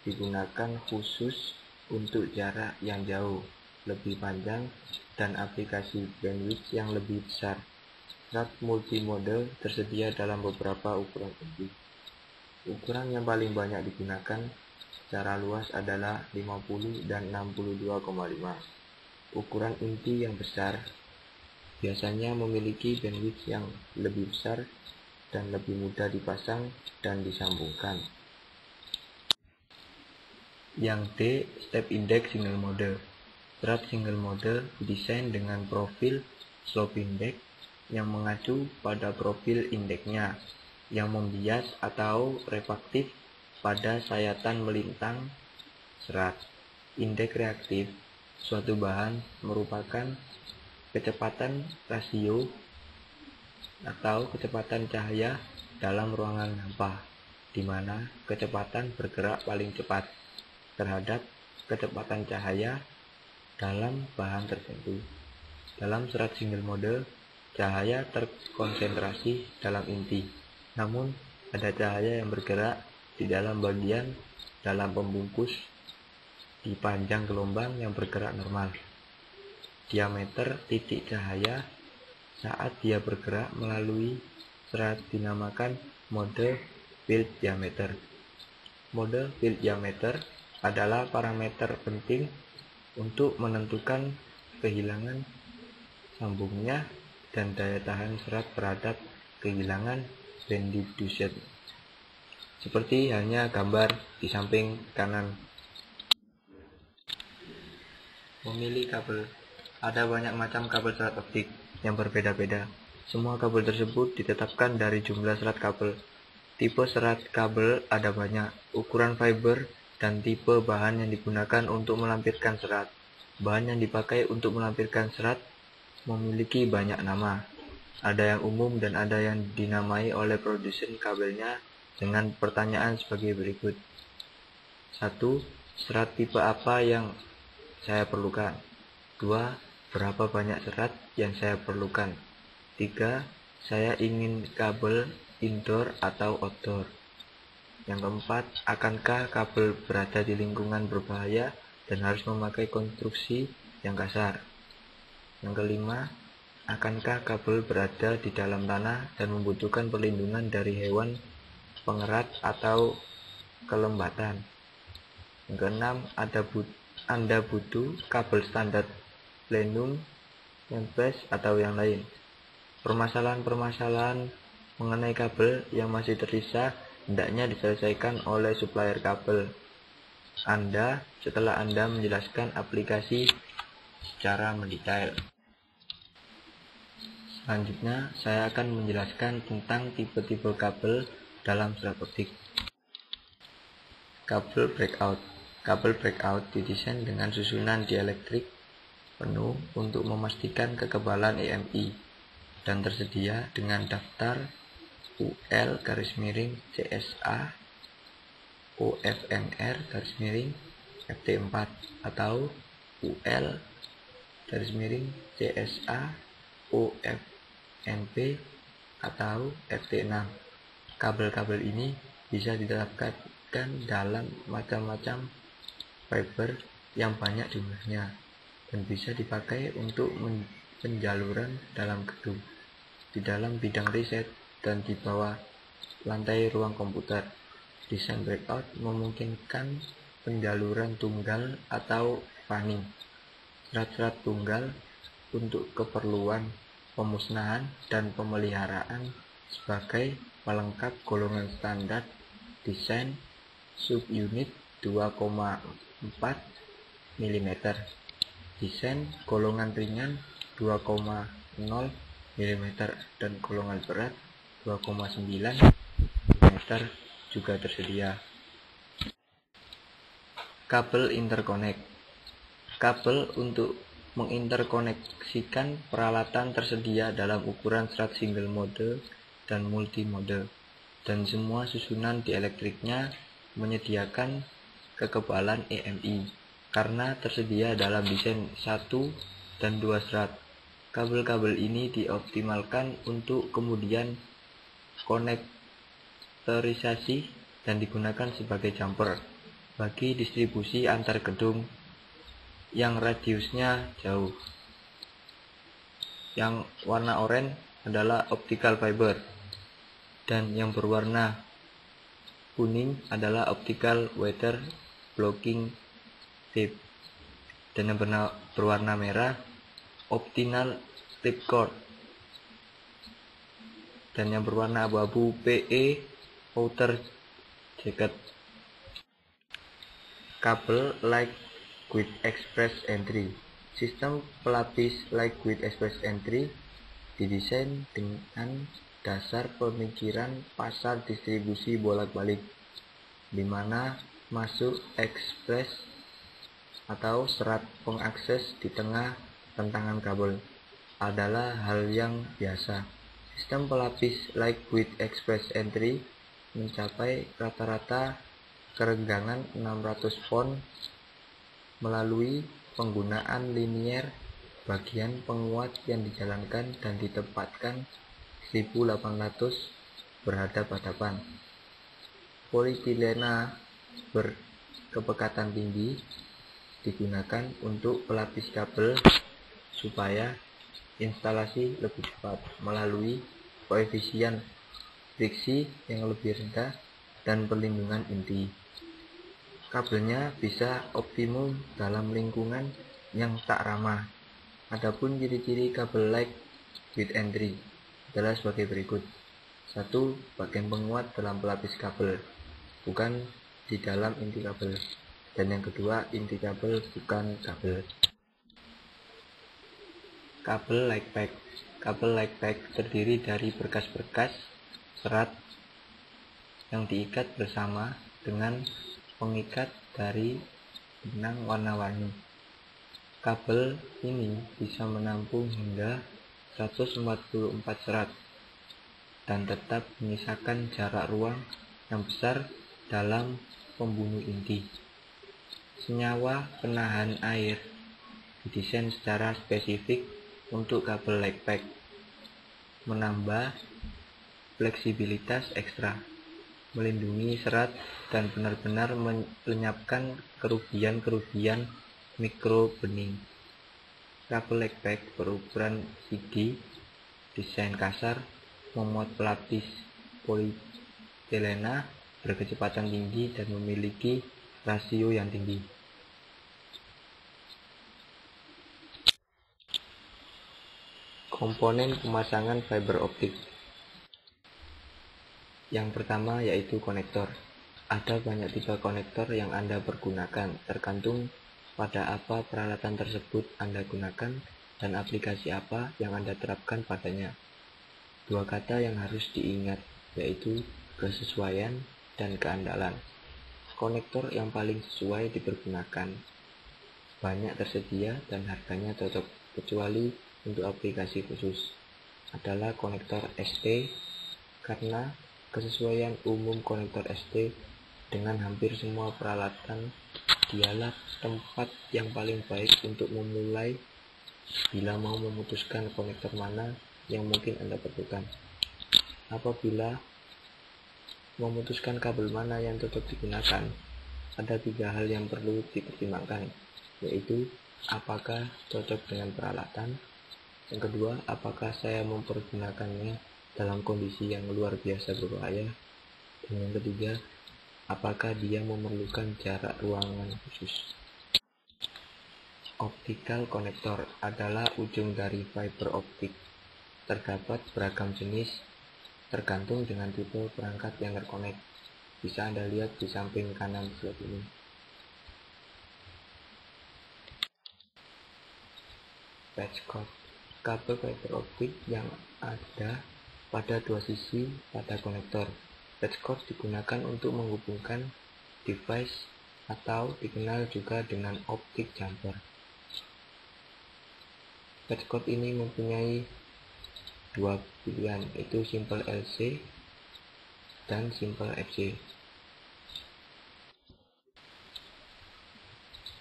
digunakan khusus untuk jarak yang jauh, lebih panjang, dan aplikasi bandwidth yang lebih besar. Serat multimode tersedia dalam beberapa ukuran inti. Ukuran yang paling banyak digunakan secara luas adalah 50 dan 62,5. Ukuran inti yang besar biasanya memiliki bandwidth yang lebih besar dan lebih mudah dipasang dan disambungkan. Yang D, step index single mode. Serat single mode didesain dengan profil slope index yang mengacu pada profil indeksnya, yang membias atau refraktif pada sayatan melintang serat. Indeks reaktif suatu bahan merupakan kecepatan rasio atau kecepatan cahaya dalam ruangan hampa, di mana kecepatan bergerak paling cepat terhadap kecepatan cahaya dalam bahan tertentu. Dalam serat single mode, cahaya terkonsentrasi dalam inti, namun ada cahaya yang bergerak di dalam bagian dalam pembungkus di panjang gelombang yang bergerak normal. diameter titik cahaya saat dia bergerak melalui serat dinamakan mode field diameter. Mode field diameter adalah parameter penting untuk menentukan kehilangan sambungnya dan daya tahan serat terhadap kehilangan benditution. Seperti halnya gambar di samping kanan. Memilih kabel. Ada banyak macam kabel serat optik yang berbeda-beda. Semua kabel tersebut ditetapkan dari jumlah serat kabel. Tipe serat kabel ada banyak, ukuran fiber, dan tipe bahan yang digunakan untuk melampirkan serat. Bahan yang dipakai untuk melampirkan serat memiliki banyak nama. Ada yang umum dan ada yang dinamai oleh produsen kabelnya dengan pertanyaan sebagai berikut. 1. Serat tipe apa yang saya perlukan? 2. Berapa banyak serat yang saya perlukan? 3. Saya ingin kabel indoor atau outdoor. Yang keempat, akankah kabel berada di lingkungan berbahaya dan harus memakai konstruksi yang kasar? Yang kelima, akankah kabel berada di dalam tanah dan membutuhkan perlindungan dari hewan pengerat atau kelembatan? Yang keenam, Anda butuh kabel standar plenum, Memphis, atau yang lain. Permasalahan-permasalahan mengenai kabel yang masih tersisa hendaknya diselesaikan oleh supplier kabel Anda setelah Anda menjelaskan aplikasi secara mendetail. Selanjutnya, saya akan menjelaskan tentang tipe-tipe kabel dalam serat optik. Kabel breakout. Kabel breakout didesain dengan susunan dielektrik penuh untuk memastikan kekebalan EMI dan tersedia dengan daftar UL-CSA OFNR-FT4 atau UL-CSA OFNP atau FT6. Kabel-kabel ini bisa ditetapkan dalam macam-macam fiber yang banyak jumlahnya dan bisa dipakai untuk penjaluran dalam gedung, di dalam bidang riset, dan di bawah lantai ruang komputer. Desain breakout memungkinkan penjaluran tunggal atau fanning serat-serat tunggal untuk keperluan pemusnahan dan pemeliharaan sebagai pelengkap golongan standar desain subunit 2,4 mm, desain golongan ringan 2,0 mm, dan golongan berat 2,9 mm juga tersedia. Kabel interconnect. Kabel untuk menginterkoneksikan peralatan tersedia dalam ukuran serat single mode dan multi mode, dan semua susunan dielektriknya menyediakan kekebalan EMI karena tersedia dalam desain 1 dan 2 serat. Kabel-kabel ini dioptimalkan untuk kemudian konektorisasi dan digunakan sebagai jumper bagi distribusi antar gedung yang radiusnya jauh. Yang warna oranye adalah optical fiber dan yang berwarna kuning adalah optical weather blocking tape, dan yang berwarna merah optical ripcord, dan yang berwarna abu-abu PE outer jacket. Kabel liquid express entry. Sistem pelapis liquid express entry didesain dengan dasar pemikiran pasar distribusi bolak-balik, di mana masuk ekspres atau serat pengakses di tengah rentangan kabel adalah hal yang biasa. Sistem pelapis liquid express entry mencapai rata-rata kerenggangan 600 pon melalui penggunaan linier bagian penguat yang dijalankan dan ditempatkan 1800 berhadap-hadapan. Polietilena berkepekatan tinggi digunakan untuk pelapis kabel supaya instalasi lebih cepat melalui koefisien friksi yang lebih rendah dan perlindungan inti. Kabelnya bisa optimum dalam lingkungan yang tak ramah. Adapun ciri-ciri kabel like with entry adalah sebagai berikut. 1. Bagian penguat dalam pelapis kabel, bukan di dalam inti kabel. Dan yang kedua, inti kabel bukan kabel. Kabel like pack. Kabel like pack terdiri dari berkas-berkas serat yang diikat bersama dengan pengikat dari benang warna-warni. Kabel ini bisa menampung hingga 144 serat dan tetap menyisakan jarak ruang yang besar dalam pembunuh inti. Senyawa penahan air didesain secara spesifik untuk kabel like pack, menambah fleksibilitas ekstra, melindungi serat, dan benar-benar melenyapkan kerugian-kerugian mikro bening. Kabel like pack berukuran CD, desain kasar, memuat pelapis polietilena, berkecepatan tinggi, dan memiliki rasio yang tinggi. Komponen pemasangan fiber optik. Yang pertama yaitu konektor. Ada banyak tipe konektor yang Anda pergunakan, tergantung pada apa peralatan tersebut Anda gunakan dan aplikasi apa yang Anda terapkan padanya. Dua kata yang harus diingat yaitu kesesuaian dan keandalan. Konektor yang paling sesuai dipergunakan, banyak tersedia dan harganya cocok, kecuali untuk aplikasi khusus, adalah konektor ST, karena kesesuaian umum konektor ST dengan hampir semua peralatan dialah tempat yang paling baik untuk memulai bila mau memutuskan konektor mana yang mungkin Anda perlukan. Apabila memutuskan kabel mana yang cocok digunakan, ada 3 hal yang perlu dipertimbangkan, yaitu apakah cocok dengan peralatan, yang kedua, apakah saya mempergunakannya dalam kondisi yang luar biasa berbahaya, dan yang ketiga, apakah dia memerlukan jarak ruangan khusus. Optical connector adalah ujung dari fiber optik. Terdapat beragam jenis tergantung dengan tipe perangkat yang terkonek. Bisa Anda lihat di samping kanan slide ini. Patch cord. Kabel fiber optik yang ada pada 2 sisi pada konektor. Patch cord digunakan untuk menghubungkan device atau dikenal juga dengan optic jumper. Patch cord ini mempunyai 2 pilihan, yaitu simple LC dan simple FC.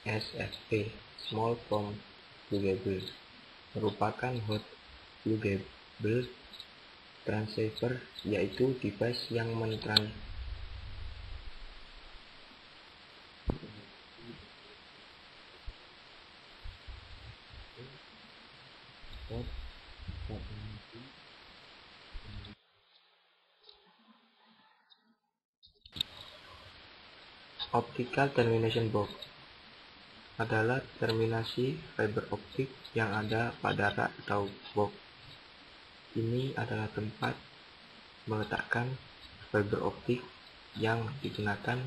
SFP, Small Form Pluggable, merupakan hot pluggable transceiver, yaitu device yang Optical Termination Box adalah terminasi fiber optik yang ada pada rak atau box. Ini adalah tempat meletakkan fiber optik yang digunakan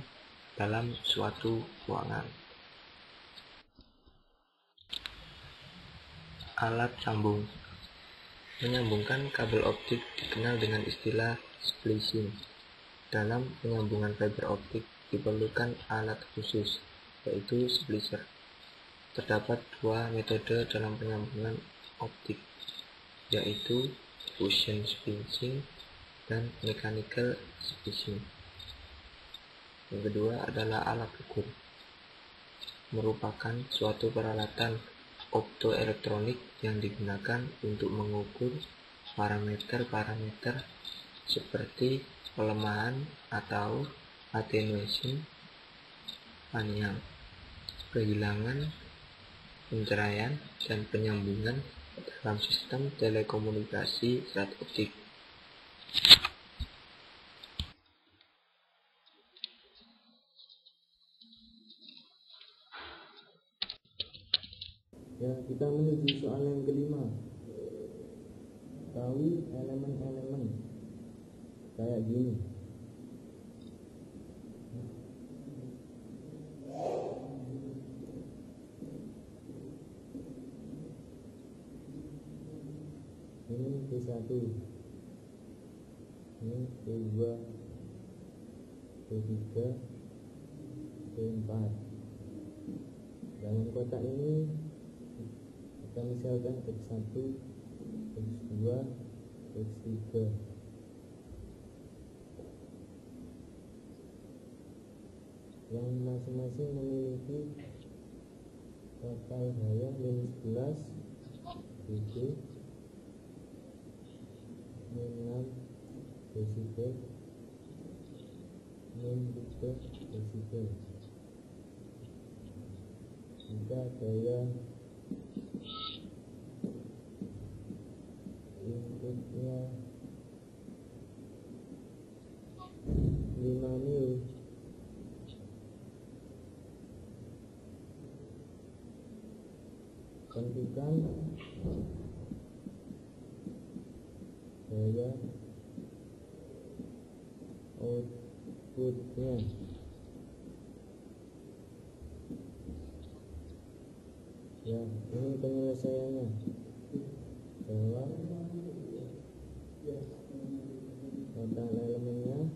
dalam suatu ruangan. Alat sambung. Menyambungkan kabel optik dikenal dengan istilah splicing. Dalam penyambungan fiber optik diperlukan alat khusus, yaitu splicer. Terdapat 2 metode dalam penyambungan optik, yaitu fusion splicing dan mechanical splicing. Yang kedua adalah alat ukur. Merupakan suatu peralatan optoelektronik yang digunakan untuk mengukur parameter-parameter seperti pelemahan atau attenuation, panjang, kehilangan, penceraian, dan penyambungan dalam sistem telekomunikasi serat optik. Ya, kita menuju soal yang kelima. Ketahui elemen-elemen kayak gini. Ini P1, ini P2, P3, P4. Dalam kotak ini kita misalkan X1, X2, X3. Yang masing-masing memiliki total daya -11 dB, -6 desibel, -3 desibel. Jika daya inputnya 5 mil, tentukan daya outputnya. Ya, ini penyelesaiannya. Jawab total elemennya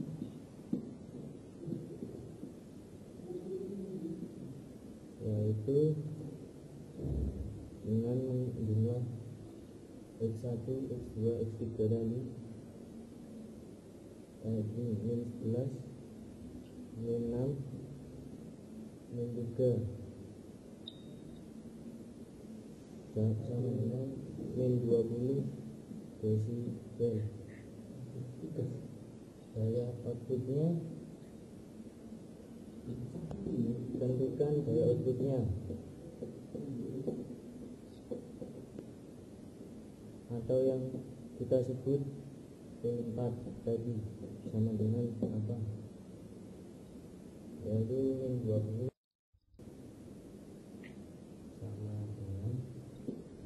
yaitu dengan jumlah X1, X2, X3 tadi kayak gini, -11, -6, -3 sama dengan -20 desibel. Daya outputnya, tentukan daya outputnya atau yang kita sebut P4 tadi sama dengan apa, yaitu -20 sama dengan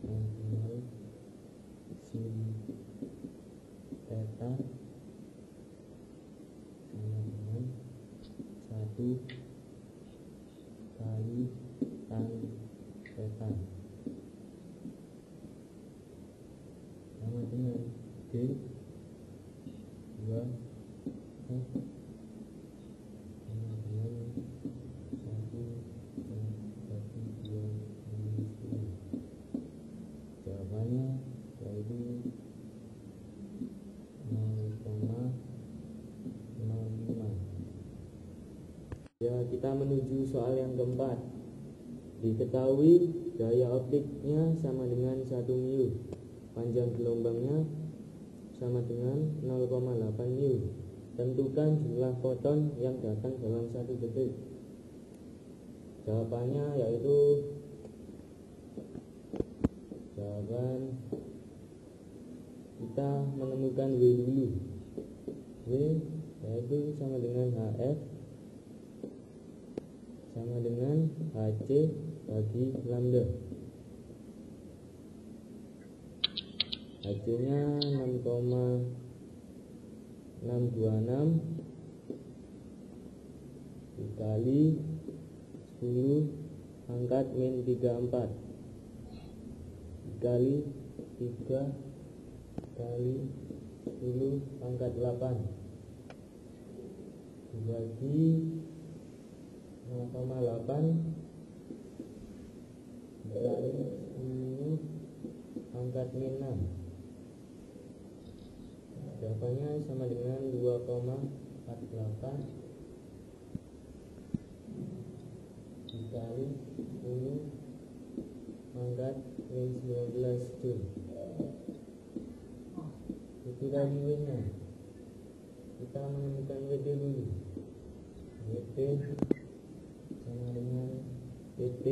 maksimal sin theta sama dengan 1 kali tan theta sama dengan D 2 F sama dengan 1 bagi 2 minus 2. Jawabannya yaitu 0,05. Ya, kita menuju soal yang keempat. Diketahui daya optiknya sama dengan 1 μ. Panjang gelombangnya sama dengan 0,8 μ. Tentukan jumlah foton yang datang dalam 1 detik. Jawabannya yaitu kita menemukan W dulu. W yaitu sama dengan HF sama dengan HC bagi lambda. HC-nya 6,626 dikali 10 pangkat -34 dikali 3 kali 10 pangkat 8 dibagi 0,8 dikali 10 pangkat -6. Jawabannya sama dengan 2,48 dikali 10 pangkat -19 Joule. Itu tadi W-nya. Kita menemukan WD dulu. WD sama dengan PT.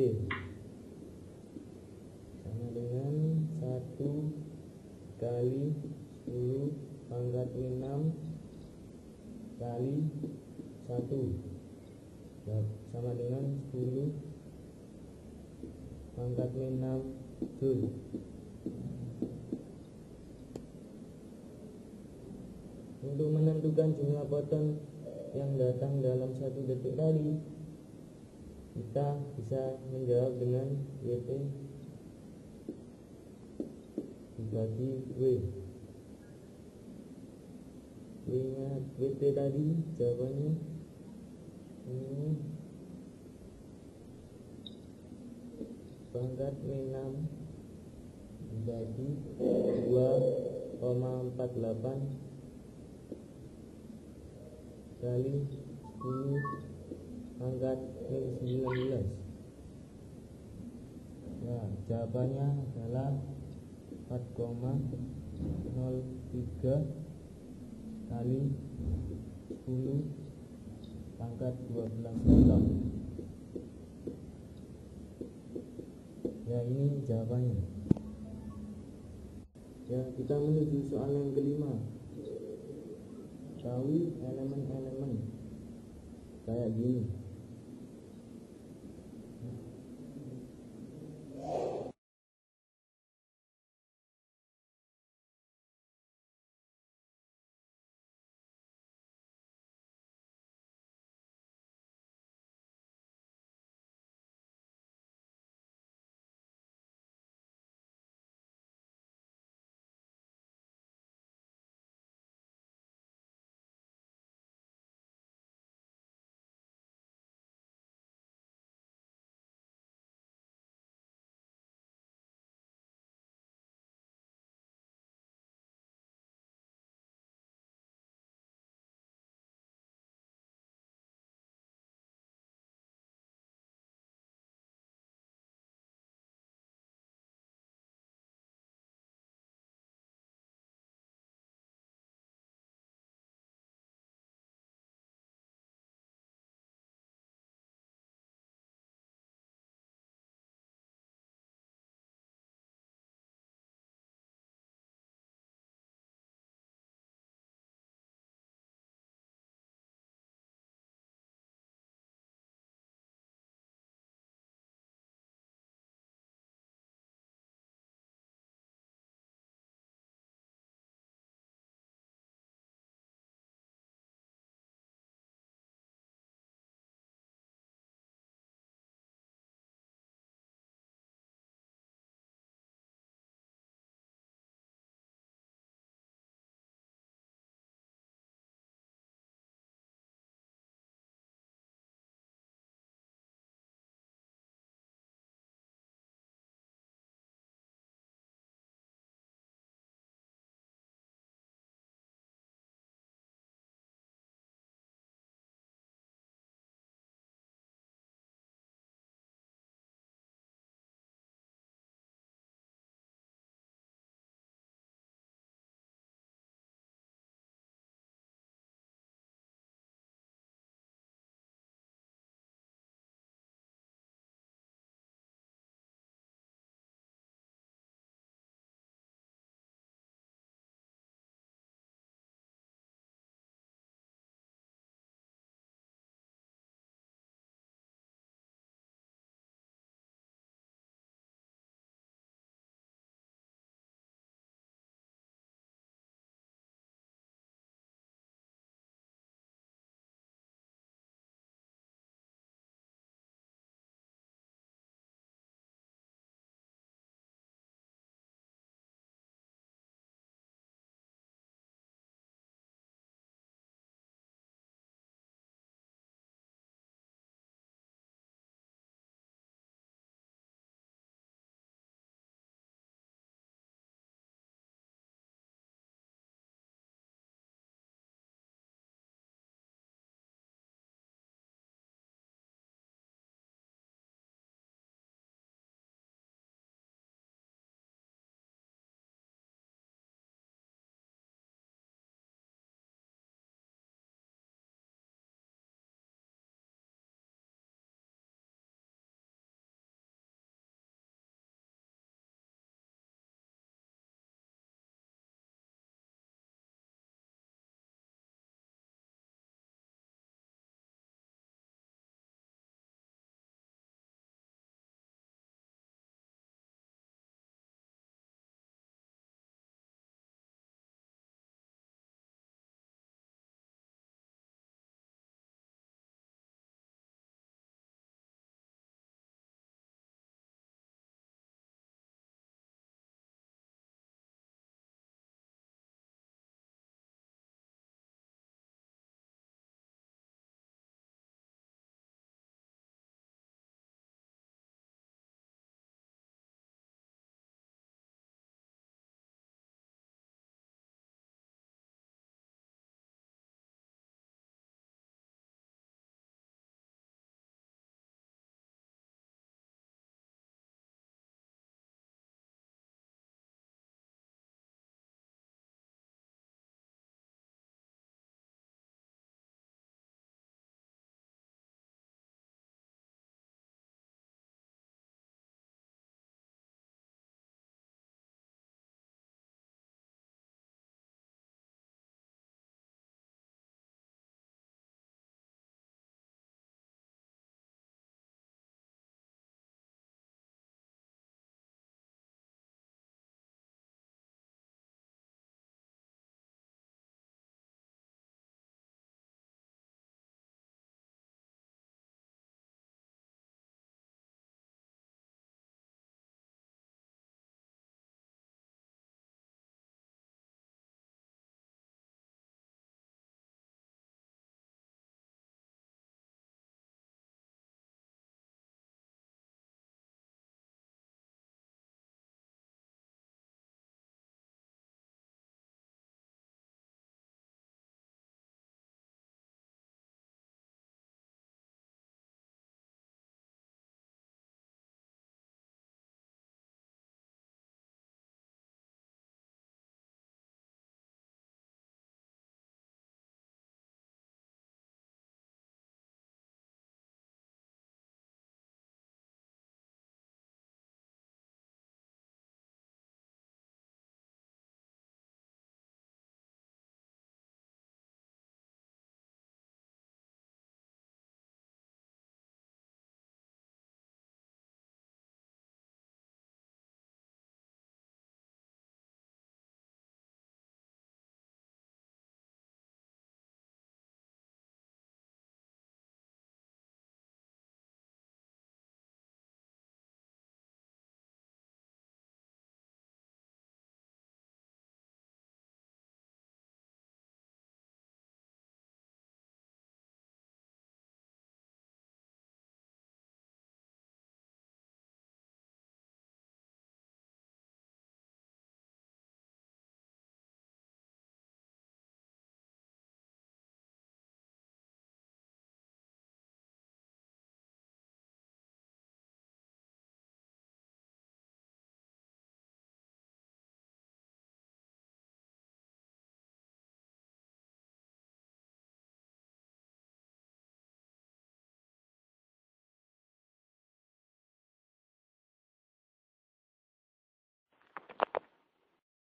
kali 10 pangkat 6 kali 1 sama dengan 10 pangkat 6 Joule. Untuk menentukan jumlah foton yang datang dalam 1 detik tadi, kita bisa menjawab dengan WT dibagi W. WT tadi jawabannya ini pangkat 6 dibagi 2,48 kali 10 pangkat 19. Ya, jawabannya adalah 4,03 kali 10 pangkat 12 meter. Ya, ini jawabannya. Ya, kita menuju soal yang kelima. Tahu elemen-elemen kayak gini.